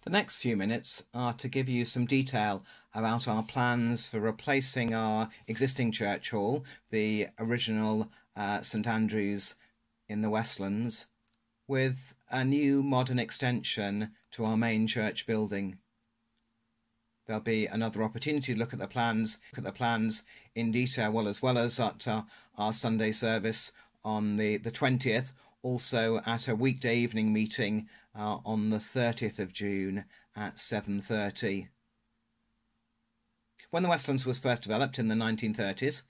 The next few minutes are to give you some detail about our plans for replacing our existing church hall, the original St Andrew's in the Westlands, with a new modern extension to our main church building. There'll be another opportunity to look at the plans in detail, as well as at our Sunday service on the 20th, also at a weekday evening meeting on the 30th of June at 7:30. When the Westlands was first developed in the 1930s,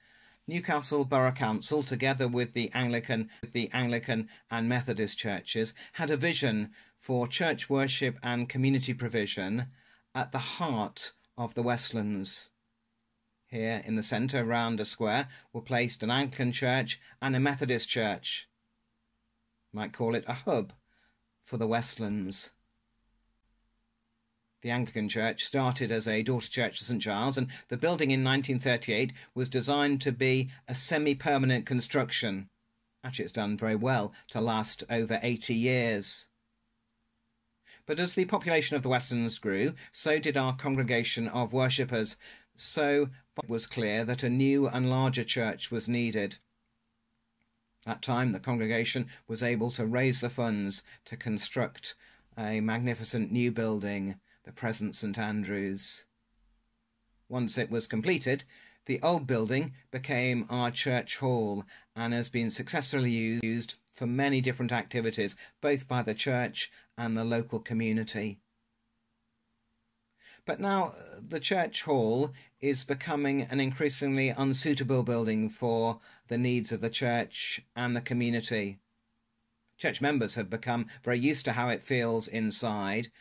Newcastle Borough Council, together with the Anglican and Methodist churches, had a vision for church worship and community provision at the heart of the Westlands. Here in the centre, round a square, were placed an Anglican church and a Methodist church. You might call it a hub for the Westlands. The Anglican church started as a daughter church to St Giles, and the building in 1938 was designed to be a semi-permanent construction. Actually, it's done very well to last over 80 years. But as the population of the Westlands grew, so did our congregation of worshippers, so it was clear that a new and larger church was needed. At that time, the congregation was able to raise the funds to construct a magnificent new building, the present St Andrew's. Once it was completed, the old building became our church hall and has been successfully used for many different activities, both by the church and the local community. But now the church hall is becoming an increasingly unsuitable building for the needs of the church and the community. Church members have become very used to how it feels inside,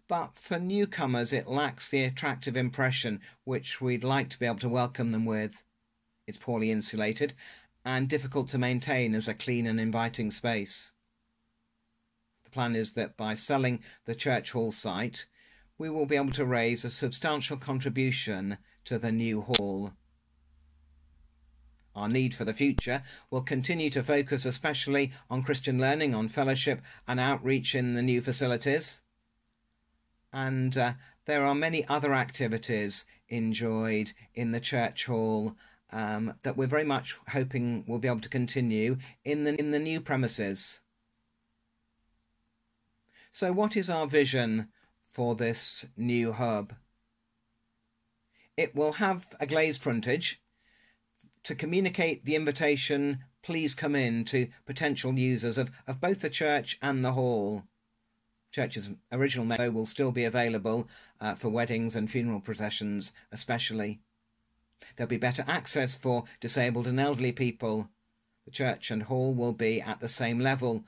but for newcomers it lacks the attractive impression which we'd like to be able to welcome them with. It's poorly insulated and difficult to maintain as a clean and inviting space. The plan is that by selling the church hall site, we will be able to raise a substantial contribution to the new hall. Our need for the future will continue to focus especially on Christian learning, on fellowship and outreach in the new facilities. And there are many other activities enjoyed in the church hall that we're very much hoping will be able to continue in the new premises. So what is our vision for this new hub? It will have a glazed frontage to communicate the invitation, please come in, to potential users of both the church and the hall. Church's original menu will still be available for weddings and funeral processions especially. There'll be better access for disabled and elderly people. The church and hall will be at the same level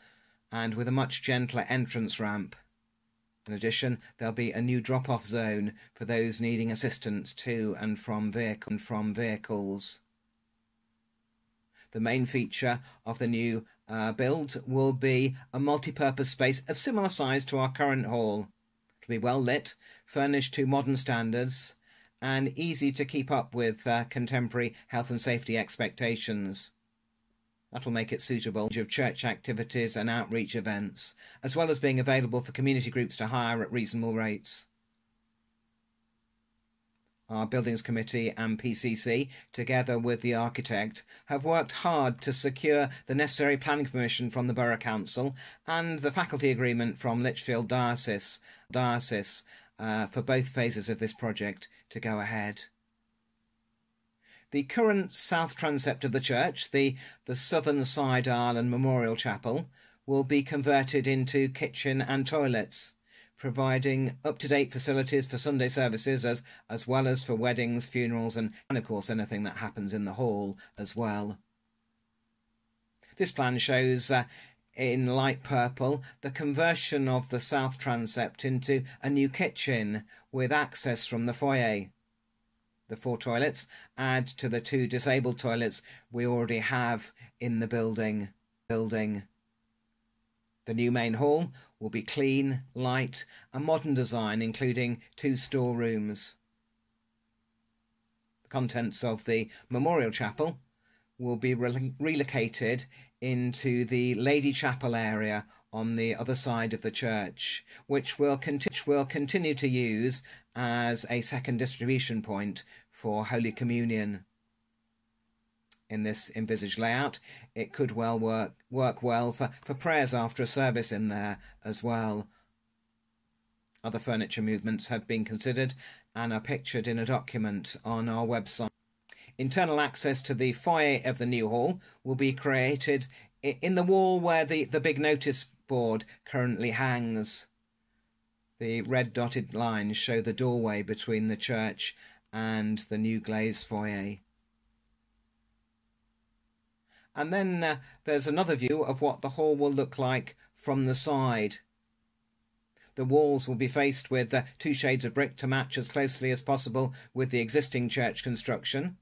and with a much gentler entrance ramp. In addition, there'll be a new drop-off zone for those needing assistance to and from vehicles. The main feature of the new build will be a multi-purpose space of similar size to our current hall. It'll be well lit, furnished to modern standards, and easy to keep up with contemporary health and safety expectations. That will make it suitable for church activities and outreach events, as well as being available for community groups to hire at reasonable rates. Our Buildings Committee and PCC, together with the architect, have worked hard to secure the necessary planning permission from the Borough Council and the faculty agreement from Lichfield Diocese for both phases of this project to go ahead. The current south transept of the church, the southern side aisle and memorial chapel, will be converted into kitchen and toilets, providing up-to-date facilities for Sunday services as well as for weddings, funerals and of course anything that happens in the hall as well. This plan shows in light purple the conversion of the south transept into a new kitchen with access from the foyer. The 4 toilets add to the 2 disabled toilets we already have in the building. The new main hall will be clean, light and modern design, including 2 storerooms. The contents of the memorial chapel will be relocated into the Lady Chapel area on the other side of the church, which we'll continue to use as a second distribution point for Holy Communion. In this envisaged layout, it could well work well for prayers after a service in there as well. Other furniture movements have been considered and are pictured in a document on our website. Internal access to the foyer of the new hall will be created in the wall where the big notice board currently hangs. The red dotted lines show the doorway between the church and the new glazed foyer. And then there's another view of what the hall will look like from the side. The walls will be faced with 2 shades of brick to match as closely as possible with the existing church construction.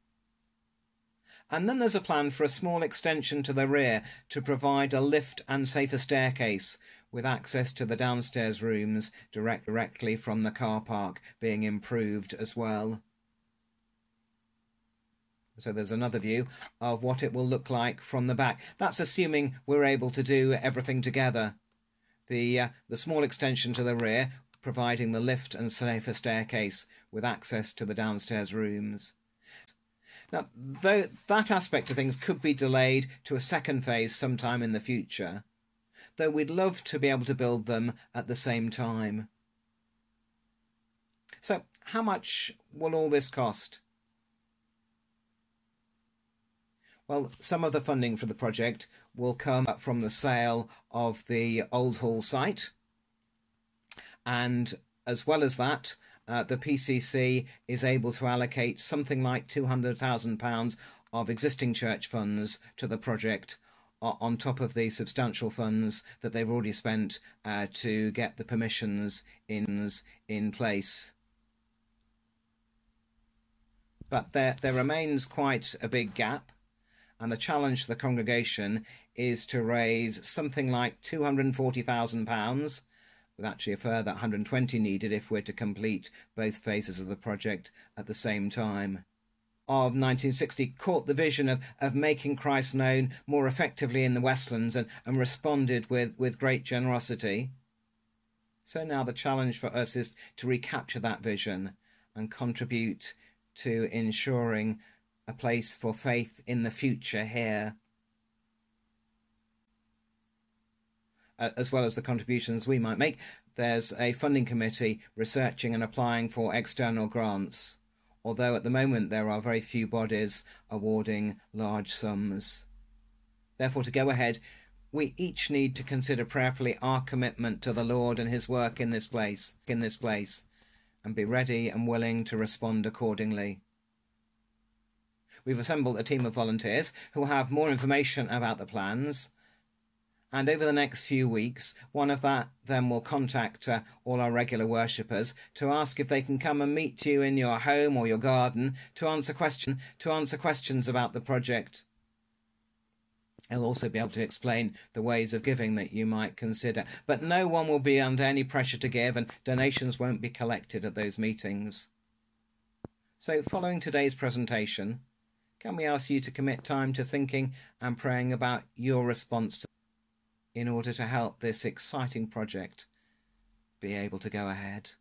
And then there's a plan for a small extension to the rear to provide a lift and safer staircase with access to the downstairs rooms directly from the car park being improved as well. So there's another view of what it will look like from the back. That's assuming we're able to do everything together. The small extension to the rear, providing the lift and safer staircase with access to the downstairs rooms. Now, though that aspect of things could be delayed to a second phase sometime in the future, though we'd love to be able to build them at the same time. So, how much will all this cost? Well, some of the funding for the project will come from the sale of the Old Hall site, and as well as that, the PCC is able to allocate something like £200,000 of existing church funds to the project, on top of the substantial funds that they've already spent to get the permissions in place. But there remains quite a big gap, and the challenge to the congregation is to raise something like £240,000, with actually a further 120 needed if we're to complete both phases of the project at the same time. Of 1960 caught the vision of making Christ known more effectively in the Westlands and responded with great generosity. So now the challenge for us is to recapture that vision and contribute to ensuring a place for faith in the future here, as well as the contributions we might make. There's a funding committee researching and applying for external grants, although at the moment there are very few bodies awarding large sums. Therefore, to go ahead, we each need to consider prayerfully our commitment to the Lord and his work in this place, and be ready and willing to respond accordingly. We've assembled a team of volunteers who will have more information about the plans, and over the next few weeks, one of them will contact all our regular worshippers to ask if they can come and meet you in your home or your garden to answer questions about the project. He'll also be able to explain the ways of giving that you might consider, but no one will be under any pressure to give, and donations won't be collected at those meetings. So, following today's presentation, can we ask you to commit time to thinking and praying about your response in order to help this exciting project be able to go ahead?